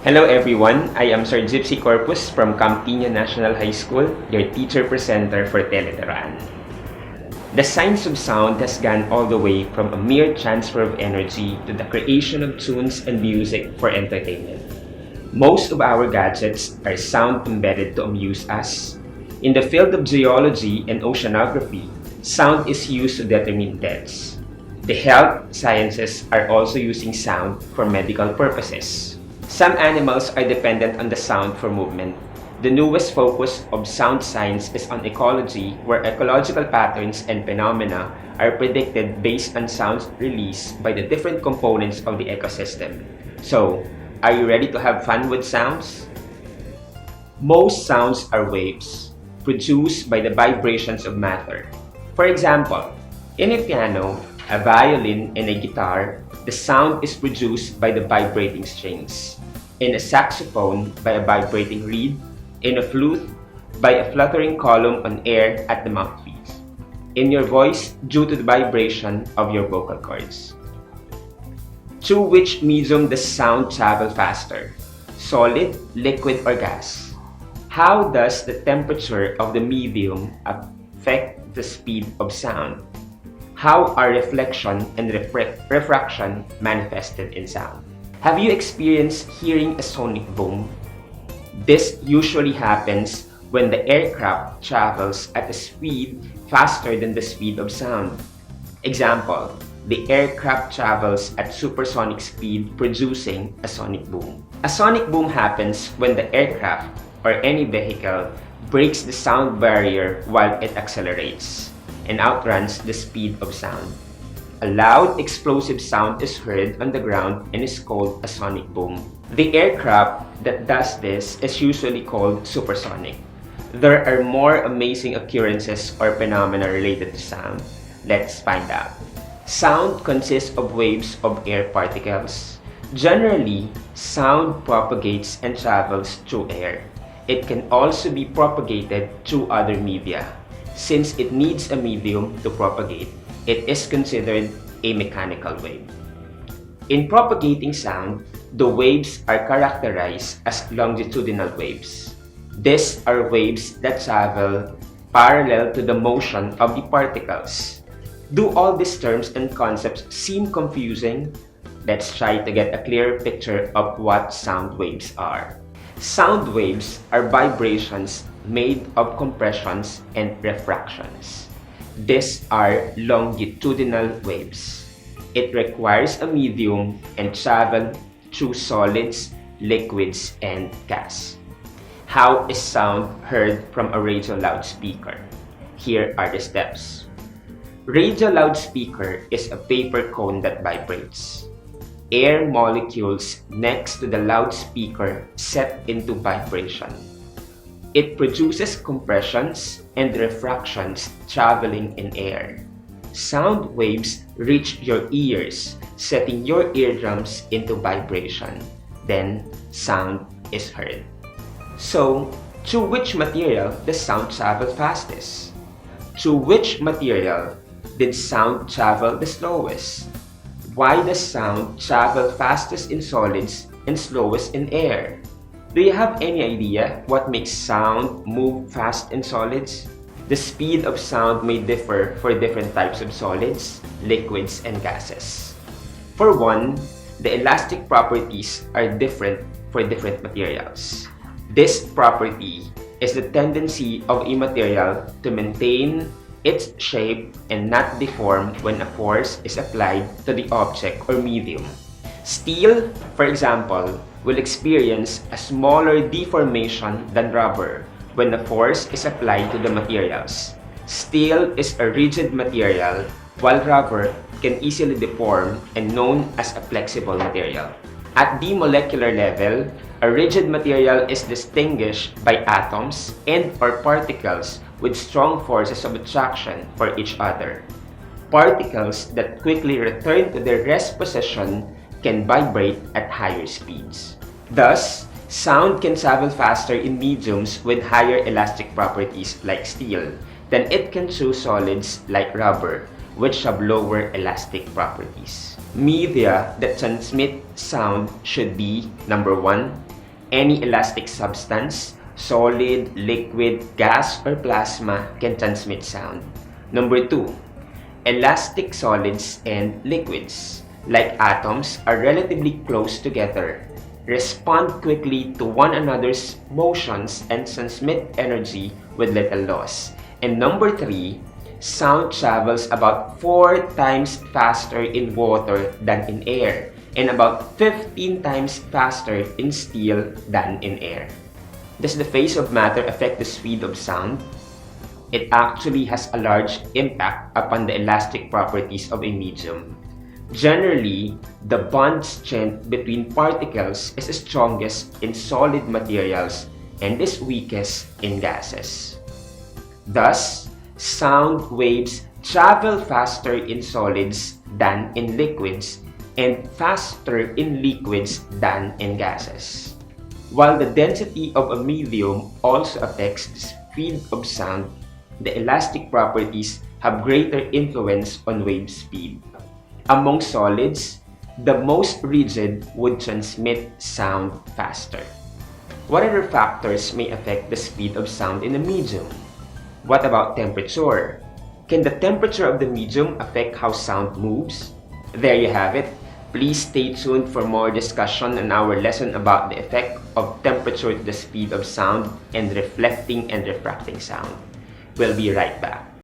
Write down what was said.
Hello everyone, I am Sir Gypsy Corpus from Campiña National High School, your teacher presenter for Teleteran. The science of sound has gone all the way from a mere transfer of energy to the creation of tunes and music for entertainment. Most of our gadgets are sound embedded to amuse us. In the field of geology and oceanography, sound is used to determine depths. The health sciences are also using sound for medical purposes. Some animals are dependent on the sound for movement. The newest focus of sound science is on ecology, where ecological patterns and phenomena are predicted based on sounds released by the different components of the ecosystem. So, are you ready to have fun with sounds? Most sounds are waves, produced by the vibrations of matter. For example, in a piano, a violin, and a guitar, the sound is produced by the vibrating strings. In a saxophone, by a vibrating reed. In a flute, by a fluttering column on air at the mouthpiece. In your voice, due to the vibration of your vocal cords. Through which medium does sound travel faster? Solid, liquid, or gas? How does the temperature of the medium affect the speed of sound? How are reflection and refraction manifested in sound? Have you experienced hearing a sonic boom? This usually happens when the aircraft travels at a speed faster than the speed of sound. Example, the aircraft travels at supersonic speed, producing a sonic boom. A sonic boom happens when the aircraft or any vehicle breaks the sound barrier while it accelerates and outruns the speed of sound. A loud, explosive sound is heard on the ground and is called a sonic boom. The aircraft that does this is usually called supersonic. There are more amazing occurrences or phenomena related to sound. Let's find out. Sound consists of waves of air particles. Generally, sound propagates and travels through air. It can also be propagated through other media. Since it needs a medium to propagate, it is considered a mechanical wave. In propagating sound, the waves are characterized as longitudinal waves. These are waves that travel parallel to the motion of the particles. Do all these terms and concepts seem confusing? Let's try to get a clearer picture of what sound waves are. Sound waves are vibrations made of compressions and refractions. These are longitudinal waves. It requires a medium and travel through solids, liquids, and gas. How is sound heard from a radio loudspeaker? Here are the steps. Radio loudspeaker is a paper cone that vibrates. Air molecules next to the loudspeaker set into vibration. It produces compressions and refractions traveling in air. Sound waves reach your ears, setting your eardrums into vibration. Then, sound is heard. So, through which material does sound travel fastest? Through which material did sound travel the slowest? Why does sound travel fastest in solids and slowest in air? Do you have any idea what makes sound move fast in solids? The speed of sound may differ for different types of solids, liquids, and gases. For one, the elastic properties are different for different materials. This property is the tendency of a material to maintain its shape and not deform when a force is applied to the object or medium. Steel, for example, will experience a smaller deformation than rubber when the force is applied to the materials. Steel is a rigid material, while rubber can easily deform and known as a flexible material. At the molecular level, a rigid material is distinguished by atoms and/or particles with strong forces of attraction for each other. Particles that quickly return to their rest position can vibrate at higher speeds. Thus, sound can travel faster in mediums with higher elastic properties like steel than it can through solids like rubber, which have lower elastic properties. Media that transmit sound should be number 1, Any elastic substance, solid, liquid, gas, or plasma can transmit sound. Number 2, elastic solids and liquids, like atoms, are relatively close together, respond quickly to one another's motions, and transmit energy with little loss. And number 3, sound travels about 4 times faster in water than in air, and about 15 times faster in steel than in air. Does the phase of matter affect the speed of sound? It actually has a large impact upon the elastic properties of a medium. Generally, the bond strength between particles is strongest in solid materials and is weakest in gases. Thus, sound waves travel faster in solids than in liquids and faster in liquids than in gases. While the density of a medium also affects the speed of sound, the elastic properties have greater influence on wave speed. Among solids, the most rigid would transmit sound faster. What other factors may affect the speed of sound in a medium? What about temperature? Can the temperature of the medium affect how sound moves? There you have it. Please stay tuned for more discussion on our lesson about the effect of temperature to the speed of sound and reflecting and refracting sound. We'll be right back.